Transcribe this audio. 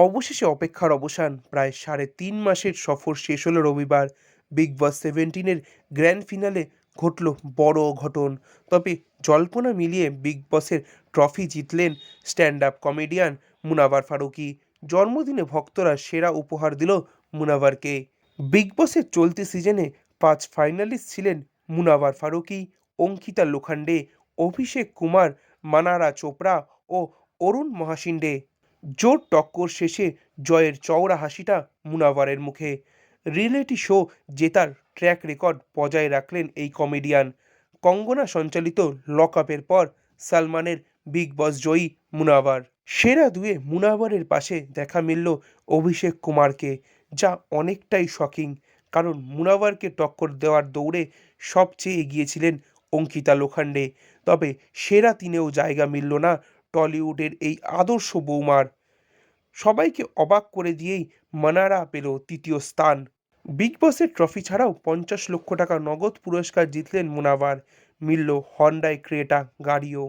অবশেষে অপেক্ষার অবসান। প্রায় ৩.৫ মাসের সফর শেষ হলো রবিবার। বিগ বস 17-এর গ্র্যান্ড ফিনালে ঘটল বড় অঘটন। তবে জল্পনা মিলিয়ে বিগ বসের ট্রফি জিতলেন স্ট্যান্ড আপ কমেডিয়ান মুনাভার ফারুকী। জন্মদিনে ভক্তরা সেরা উপহার দিল মুনাভারকে। বিগ বসের চলতি সিজনে ৫ ফাইনালিস্ট ছিলেন মুনাভার ফারুকী, অঙ্কিতা লোখান্ডে, অভিষেক কুমার, মানারা চোপড়া ও অরুণ মহাশিন্ডে। জোর টক্কর শেষে জয়ের চওড়া হাসিটা মুনাভারের মুখে। রিয়েলিটি শো জেতার ট্র্যাক রেকর্ড বজায় রাখলেন এই কমেডিয়ান। কঙ্গনা সঞ্চালিত লক আপের পর সালমানের বিগ বস জয়ী মুনাভার। সেরা দুয়ে মুনাভারের পাশে দেখা মিলল অভিষেক কুমারকে, যা অনেকটাই শকিং, কারণ মুনাভারকে টক্কর দেওয়ার দৌড়ে সবচেয়ে এগিয়ে ছিলেন অঙ্কিতা লোখান্ডে। তবে সেরা তিনেও জায়গা মিলল না টলিউডের এই আদর্শ বৌমার। সবাইকে অবাক করে দিয়েই মানারা পেল তৃতীয় স্থান। বিগ বসের ট্রফি ছাড়াও ৫০ লক্ষ টাকা নগদ পুরস্কার জিতলেন মুনাভার। মিলল হন্ডাই ক্রেটা গাড়িও।